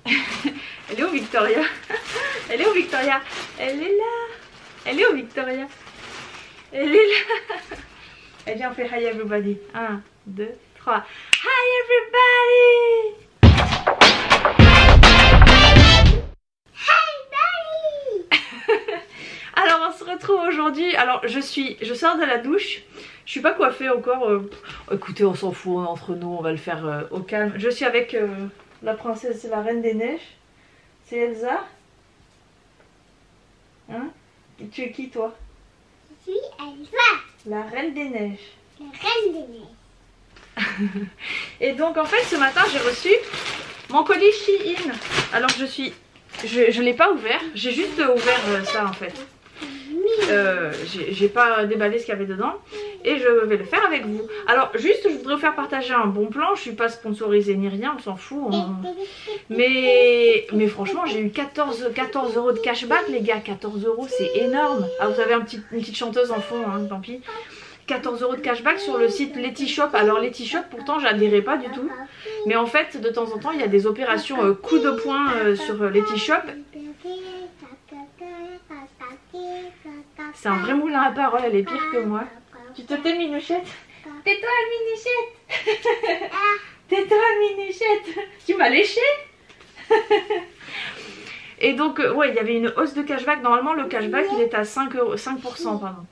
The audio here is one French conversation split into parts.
Elle est où Victoria? Elle est où Victoria? Elle est là. Elle est où Victoria? Elle est là. Et viens on fait hi everybody. 1, 2, 3. Hi everybody. Alors on se retrouve aujourd'hui. Alors je sors de la douche. Je suis pas coiffée encore. Écoutez, on s'en fout, entre nous, on va le faire au calme. Je suis avec la princesse, la reine des neiges. C'est Elsa. Hein? Tu es qui toi? Je suis Elsa. La reine des neiges. La reine des neiges. Et donc en fait ce matin j'ai reçu mon colis Shein. Alors je l'ai pas ouvert. J'ai juste ouvert ça en fait. J'ai pas déballé ce qu'il y avait dedans et je vais le faire avec vous. Alors juste je voudrais vous faire partager un bon plan. Je suis pas sponsorisée ni rien, on s'en fout. Mais franchement j'ai eu 14 € de cashback les gars. 14 € c'est énorme. Ah vous avez une petite chanteuse en fond hein, tant pis. 14 € de cashback sur le site Letishop. Alors Letishop pourtant j'adhérais pas du tout. Mais en fait de temps en temps il y a des opérations coup de poing sur Letishop. C'est un vrai moulin à paroles, elle est pire que moi. Tu te tais Minouchette? Tais-toi Minouchette. Tais-toi Minouchette. Tu m'as léché. Et donc ouais il y avait une hausse de cashback. Normalement le cashback il est à 5% pardon.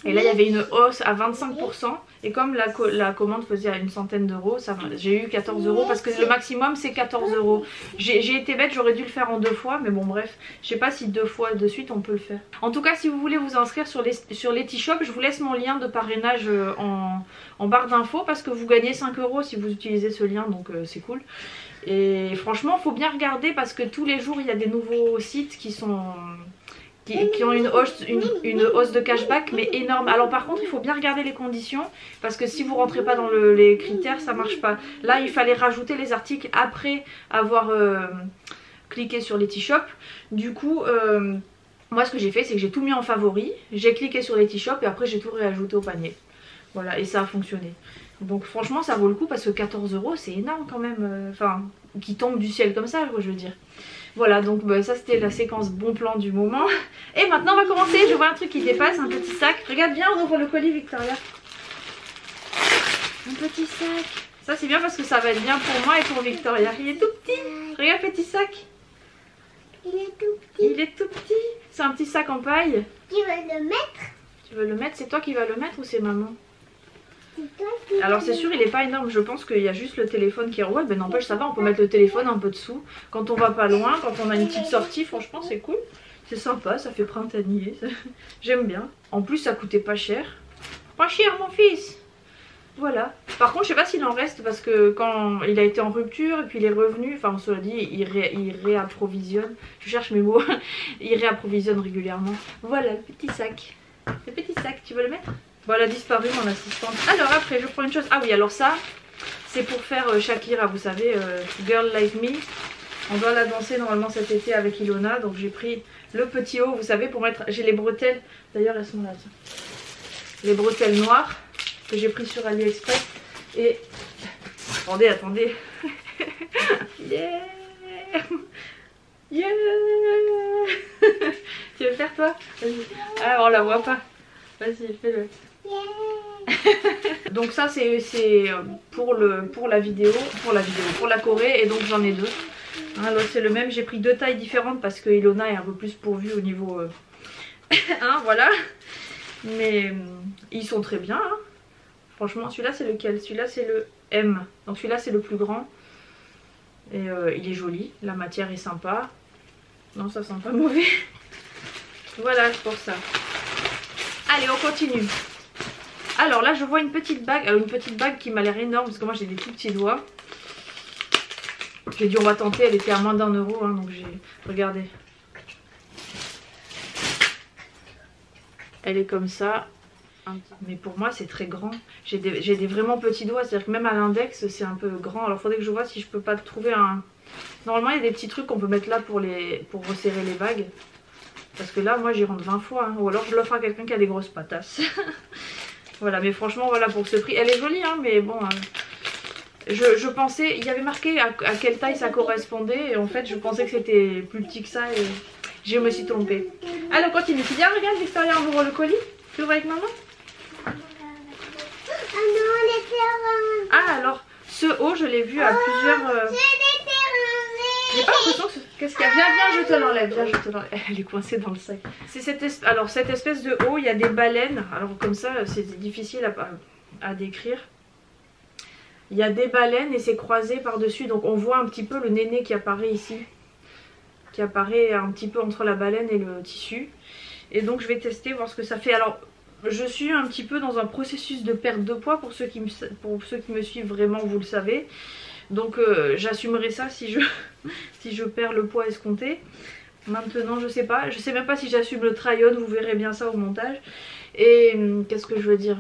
Et là il y avait une hausse à 25%. Et comme la commande faisait à une centaine d'euros, j'ai eu 14 € parce que le maximum c'est 14 €. J'ai été bête, j'aurais dû le faire en 2 fois. Mais bon bref, je sais pas si 2 fois de suite on peut le faire. En tout cas si vous voulez vous inscrire sur Letishop, je vous laisse mon lien de parrainage en barre d'infos. Parce que vous gagnez 5 € si vous utilisez ce lien, donc c'est cool. Et franchement faut bien regarder parce que tous les jours il y a des nouveaux sites qui ont une hausse de cashback mais énorme. Alors par contre il faut bien regarder les conditions parce que si vous rentrez pas dans les critères ça marche pas. Là il fallait rajouter les articles après avoir cliqué sur Letishop. Du coup moi ce que j'ai fait c'est que j'ai tout mis en favori, j'ai cliqué sur Letishop et après j'ai tout réajouté au panier. Voilà et ça a fonctionné. Donc franchement ça vaut le coup parce que 14 € c'est énorme quand même. Enfin qui tombe du ciel comme ça je veux dire. Voilà donc bah, ça c'était la séquence bon plan du moment. Et maintenant on va commencer. Je vois un truc qui dépasse, un petit sac. Regarde bien, on ouvre le colis Victoria. Un petit sac. Ça c'est bien parce que ça va être bien pour moi et pour Victoria. Il est tout petit. Regarde petit sac. Il est tout petit. Il est tout petit. C'est un petit sac en paille. Tu veux le mettre? Tu veux le mettre? C'est toi qui vas le mettre ou c'est maman? C'est toi qui Alors c'est sûr il est pas énorme, je pense qu'il y a juste le téléphone qui est ouais mais n'empêche ça va, on peut mettre le téléphone un peu dessous. Quand on va pas loin, quand on a une petite sortie, franchement c'est cool. C'est sympa, ça fait printanier. J'aime bien. En plus ça coûtait pas cher. Pas cher mon fils. Voilà. Par contre je sais pas s'il en reste parce que quand il a été en rupture et puis il est revenu, enfin cela dit il réapprovisionne. Je cherche mes mots. Il réapprovisionne régulièrement. Voilà le petit sac. Le petit sac, tu veux le mettre? Bon elle a disparu mon assistante. Alors après je prends une chose. Ah oui alors ça c'est pour faire Shakira vous savez Girl Like Me. On doit la danser normalement cet été avec Ilona. Donc j'ai pris le petit haut vous savez pour mettre. J'ai les bretelles. D'ailleurs elles sont là tiens. Les bretelles noires que j'ai pris sur AliExpress. Et attendez. Yeah. Yeah. Tu veux le faire toi? Vas-y. Ah on la voit pas. Vas-y fais-le. Donc ça c'est pour la vidéo, pour la Corée et donc j'en ai 2. Hein, l'autre c'est le même, j'ai pris 2 tailles différentes parce que Ilona est un peu plus pourvue au niveau hein, voilà. Mais ils sont très bien hein. Franchement celui-là c'est lequel? Celui-là c'est le M. Donc celui-là c'est le plus grand. Et il est joli, la matière est sympa. Non ça sent pas mauvais. Voilà pour ça. Allez on continue. Alors là je vois une petite bague. Alors une petite bague qui m'a l'air énorme parce que moi j'ai des tout petits doigts. J'ai dit on va tenter, elle était à moins d'1 € hein, donc j'ai regardé. Elle est comme ça. Mais pour moi c'est très grand. J'ai des vraiment petits doigts. C'est à dire que même à l'index c'est un peu grand. Alors faudrait que je vois si je peux pas trouver un... Normalement il y a des petits trucs qu'on peut mettre là pour resserrer les bagues. Parce que là moi j'y rentre 20 fois hein. Ou alors je l'offre à quelqu'un qui a des grosses patasses. Voilà mais franchement voilà pour ce prix. Elle est jolie hein mais bon Je pensais, il y avait marqué à quelle taille ça correspondait et en fait je pensais que c'était plus petit que ça et je me suis trompée. Alors continue, tu dis regarde Victoria ouvre le colis, tu ouvres avec maman. Ah non, les terrains. Ah alors ce haut je l'ai vu à plusieurs... C'est des terrains. J'ai pas l'impression que... Qu'est-ce qu'il y a? Viens, je te l'enlève, viens, je te l'enlève. Elle est coincée dans le sac. C'est cette espèce de haut, il y a des baleines. Alors comme ça c'est difficile à décrire. Il y a des baleines et c'est croisé par-dessus. Donc on voit un petit peu le néné qui apparaît ici. Qui apparaît un petit peu entre la baleine et le tissu. Et donc je vais tester, voir ce que ça fait. Alors je suis un petit peu dans un processus de perte de poids. Pour ceux qui me suivent vraiment, vous le savez. Donc j'assumerai ça si je perds le poids escompté. Maintenant je sais pas. Je sais même pas si j'assume le try-on. Vous verrez bien ça au montage. Et qu'est-ce que je veux dire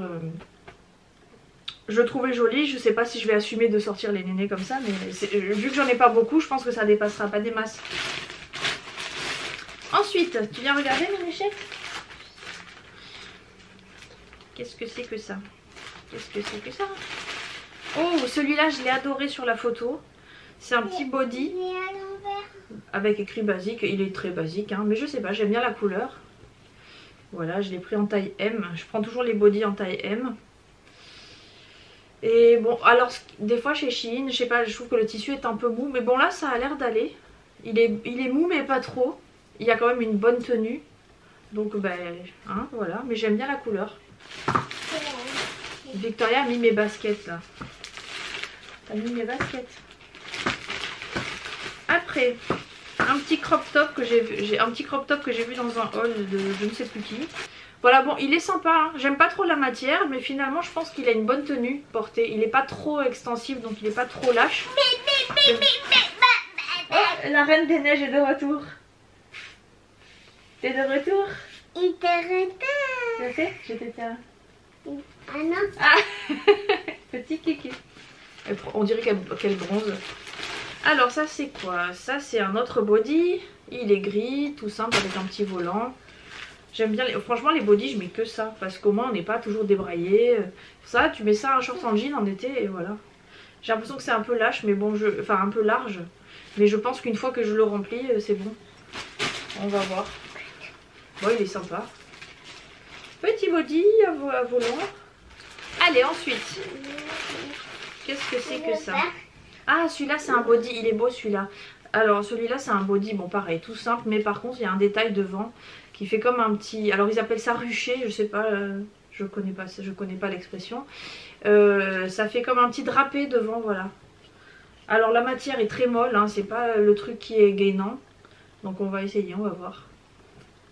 je le trouvais joli, je sais pas si je vais assumer de sortir les nénés comme ça, mais vu que j'en ai pas beaucoup, je pense que ça dépassera pas des masses. Ensuite, tu viens regarder mes échecs? Qu'est-ce que c'est que ça? Qu'est-ce que c'est que ça? Oh, celui-là je l'ai adoré sur la photo. C'est un petit body avec écrit basique, il est très basique, hein, mais je sais pas, j'aime bien la couleur. Voilà, je l'ai pris en taille M, je prends toujours les bodys en taille M. Et bon, alors des fois chez Shein, je sais pas, je trouve que le tissu est un peu mou. Mais bon là ça a l'air d'aller. Il est mou mais pas trop. Il y a quand même une bonne tenue. Donc ben, hein, voilà. Mais j'aime bien la couleur. Victoria a mis mes baskets là. T'as mis mes baskets. Après, un petit crop top que j'ai vu dans un haul de je ne sais plus qui. Voilà, bon, il est sympa, hein. J'aime pas trop la matière, mais finalement je pense qu'il a une bonne tenue portée. Il est pas trop extensif, donc il est pas trop lâche. Oh, la Reine des Neiges est de retour. T'es de retour? Il te retard. Tu sais, j'étais là. Ah non. Ah petit kiki. On dirait qu'elle bronze. Alors ça c'est quoi? Ça c'est un autre body. Il est gris, tout simple avec un petit volant. J'aime bien, franchement les bodys je mets que ça parce qu'au moins on n'est pas toujours débraillé. Ça tu mets ça un short en jean en été et voilà. J'ai l'impression que c'est un peu lâche mais bon, enfin un peu large. Mais je pense qu'une fois que je le remplis c'est bon. On va voir. Bon il est sympa. Petit body à volant. Allez ensuite. Qu'est-ce que c'est que ça? Ah celui-là c'est un body, il est beau celui-là. Alors celui-là c'est un body, bon pareil, tout simple. Mais par contre il y a un détail devant qui fait comme un petit... Alors ils appellent ça rucher, je sais pas, je connais pas l'expression. Ça fait comme un petit drapé devant, voilà. Alors la matière est très molle, hein, c'est pas le truc qui est gainant. Donc on va essayer, on va voir.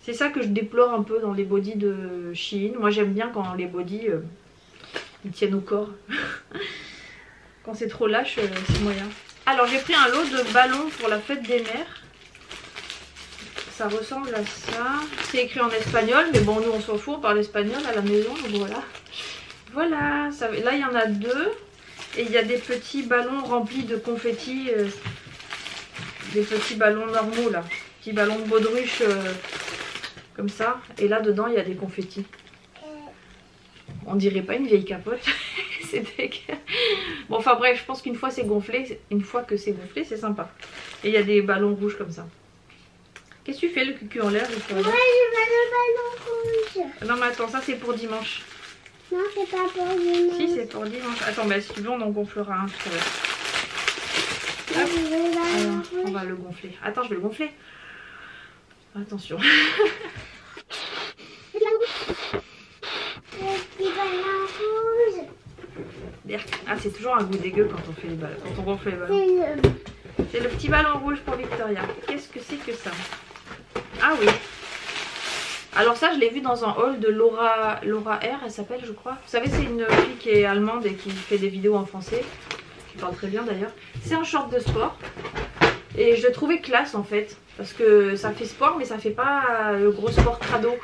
C'est ça que je déplore un peu dans les bodys de Shein. Moi j'aime bien quand les bodys ils tiennent au corps. Quand c'est trop lâche, c'est moyen. Alors j'ai pris un lot de ballons pour la fête des mères. Ça ressemble à ça. C'est écrit en espagnol, mais bon, nous on s'en fout, on parle espagnol à la maison, donc voilà. Voilà, ça, là il y en a deux. Et il y a des petits ballons remplis de confettis. Des petits ballons normaux là. Petits ballons de baudruche comme ça. Et là dedans il y a des confettis. On dirait pas une vieille capote. C'est dégueu. Bon, enfin bref, je pense qu'une fois c'est gonflé, c'est sympa. Et il y a des ballons rouges comme ça. Qu'est-ce que tu fais le cul en l'air? Moi je veux le ballon rouge. Non mais attends, ça c'est pour dimanche. Non, c'est pas pour dimanche. Si, c'est pour dimanche. Attends, bah si tu veux on en gonflera un tout à l'heure. Alors, on va le gonfler. Attends, je vais le gonfler. Attention. Le petit ballon rouge. Ah, c'est toujours un goût dégueu quand on fait les ballons, quand on gonfle les ballons. C'est le petit ballon rouge pour Victoria. Qu'est-ce que c'est que ça? Ah oui. Alors ça je l'ai vu dans un haul de Laura R, elle s'appelle je crois. Vous savez c'est une fille qui est allemande et qui fait des vidéos en français. Qui parle très bien d'ailleurs. C'est un short de sport. Et je le trouvais classe en fait. Parce que ça fait sport mais ça fait pas le gros sport crado.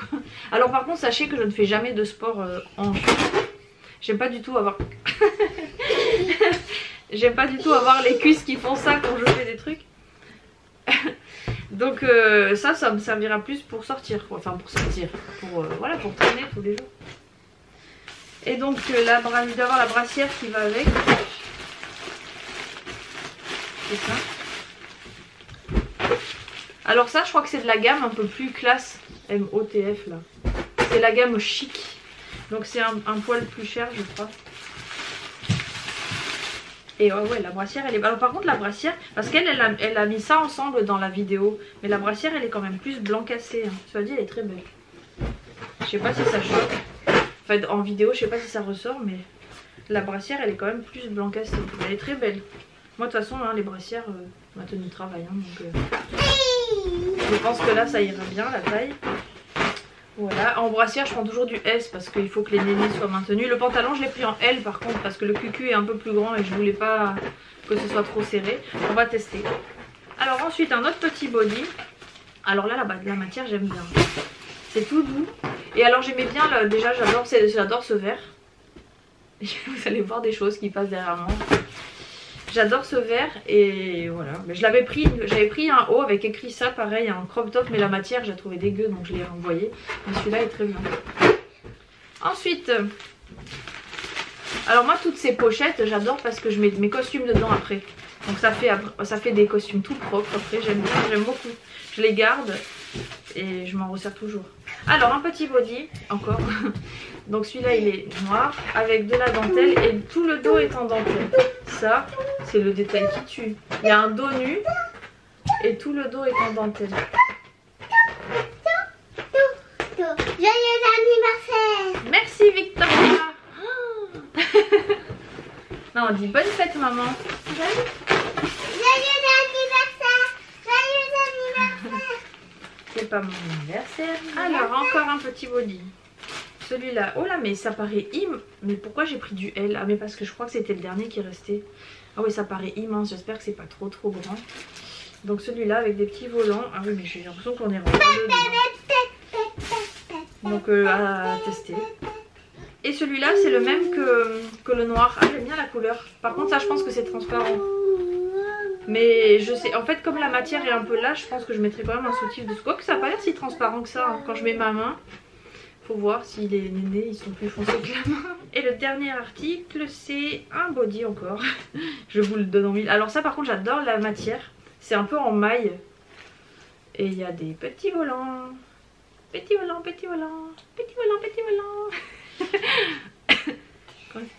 Alors par contre sachez que je ne fais jamais de sport en short. J'aime pas du tout avoir... J'aime pas du tout avoir les cuisses qui font ça quand je fais des trucs. Donc ça me servira plus pour sortir. Enfin pour sortir. Pour, voilà, pour traîner tous les jours. Et donc il doit y avoir la brassière qui va avec. C'est ça. Alors ça je crois que c'est de la gamme un peu plus classe. MOTF là. C'est la gamme chic. Donc c'est un poil plus cher je crois. Et ouais la brassière elle est... Alors par contre la brassière, parce qu'elle elle a mis ça ensemble dans la vidéo. Mais la brassière elle est quand même plus blanc cassé. Hein. Soit dit elle est très belle. Je sais pas si ça choque. Enfin en vidéo je sais pas si ça ressort mais la brassière elle est quand même plus blanc cassé. Elle est très belle. Moi de toute façon hein, les brassières, ma tenue de travail. Hein, donc, je pense que là ça ira bien la taille. Voilà, en brassière je prends toujours du S parce qu'il faut que les nénés soient maintenus. Le pantalon je l'ai pris en L par contre parce que le cucu est un peu plus grand et je voulais pas que ce soit trop serré. On va tester. Alors ensuite un autre petit body. Alors là la matière j'aime bien. C'est tout doux. Et alors j'aimais bien, déjà j'adore ce vert. Vous allez voir des choses qui passent derrière moi. J'adore ce vert et voilà. Mais j'avais pris un haut avec écrit ça pareil, un crop top, mais la matière je la trouvais dégueu donc je l'ai renvoyé. Mais celui-là est très bien. Ensuite, alors moi toutes ces pochettes j'adore parce que je mets mes costumes dedans après. Donc ça fait des costumes tout propres après, j'aime beaucoup. Je les garde et je m'en resserre toujours. Alors un petit body encore. Donc celui-là il est noir avec de la dentelle et tout le dos est en dentelle. Ça c'est le détail qui tue. Il y a un dos nu et tout le dos est en dentelle. Joyeux anniversaire! Merci Victoria. Non on dit bonne fête maman. Joyeux anniversaire! Joyeux anniversaire! C'est pas mon anniversaire. Alors encore un petit body. Celui-là, oh là mais ça paraît immense. Mais pourquoi j'ai pris du L? Ah mais parce que je crois que c'était le dernier qui restait. Ah oui ça paraît immense, j'espère que c'est pas trop grand. Donc celui-là avec des petits volants. Ah oui mais j'ai l'impression qu'on est rentré dedans. Donc à tester. Et celui-là c'est le même que le noir. Ah j'aime bien la couleur. Par contre ça je pense que c'est transparent. Mais je sais, en fait comme la matière est un peu lâche, je pense que je mettrai quand même un soutif dessous. Quoique ça n'a pas l'air si transparent que ça hein. Quand je mets ma main. Faut voir si les nénés ils sont plus foncés que la main. Et le dernier article c'est un body encore. Je vous le donne en mille. Alors ça par contre j'adore la matière. C'est un peu en maille. Et il y a des petits volants. Petits volants, petits volants. Petits volants, petits volants.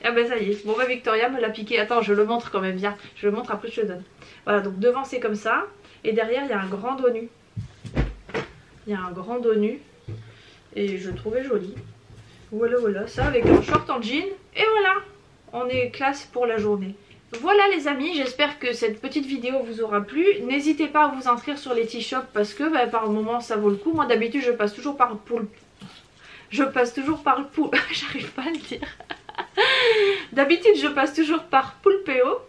Ah bah ça y est. Bon bah Victoria me l'a piqué. Attends je le montre quand même. Viens. Je le montre après je te le donne. Voilà donc devant c'est comme ça. Et derrière il y a un grand dos nu. Il y a un grand dos nu. Et je le trouvais joli. Voilà, ça avec un short en jean. Et voilà, on est classe pour la journée. Voilà les amis, j'espère que cette petite vidéo vous aura plu. N'hésitez pas à vous inscrire sur les T-Shop parce que bah, par moment ça vaut le coup. Moi d'habitude je passe toujours par j'arrive pas à le dire. D'habitude je passe toujours par Poulpeo.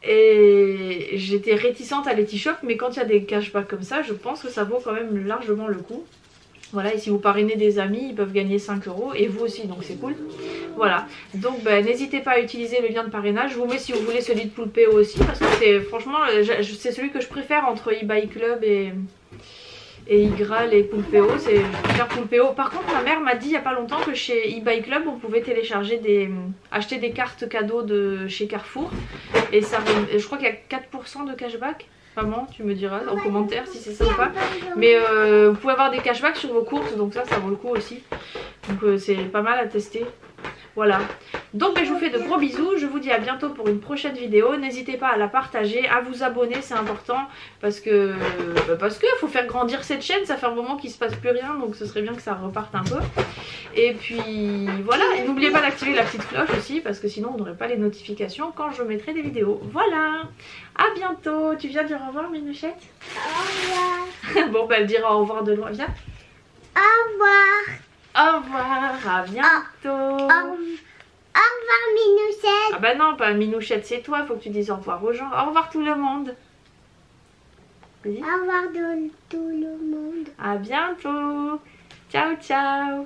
Et j'étais réticente à les T-Shop, mais quand il y a des cashbacks comme ça, je pense que ça vaut quand même largement le coup. Voilà, et si vous parrainez des amis, ils peuvent gagner 5 € et vous aussi, donc c'est cool. Voilà, donc ben, n'hésitez pas à utiliser le lien de parrainage. Je vous mets si vous voulez celui de Poulpeo aussi, parce que c'est franchement, c'est celui que je préfère entre eBay Club et Igral et Poulpeo. Je préfère Poulpeo. Par contre, ma mère m'a dit il n'y a pas longtemps que chez eBay Club, on pouvait télécharger acheter des cartes cadeaux de chez Carrefour. Et ça, je crois qu'il y a 4% de cashback. Maman, tu me diras en commentaire si c'est ça ou pas. Mais vous pouvez avoir des cashbacks sur vos courses, donc ça vaut le coup aussi. Donc c'est pas mal à tester. Voilà. Donc je vous fais de gros bisous. Je vous dis à bientôt pour une prochaine vidéo. N'hésitez pas à la partager, à vous abonner, c'est important. Parce que faut faire grandir cette chaîne. Ça fait un moment qu'il se passe plus rien. Donc ce serait bien que ça reparte un peu. Et puis voilà. Et n'oubliez pas d'activer la petite cloche aussi. Parce que sinon on n'aurait pas les notifications quand je mettrai des vidéos. Voilà. À bientôt. Tu viens dire au revoir Minouchette? Au revoir. Bon bah elle dira au revoir de loin. Viens. Au revoir. Au revoir, à bientôt. Au revoir Minouchette. Ah bah non, pas Minouchette, c'est toi, faut que tu dises au revoir aux gens. Au revoir tout le monde. Au revoir tout le monde. À bientôt. Ciao, ciao.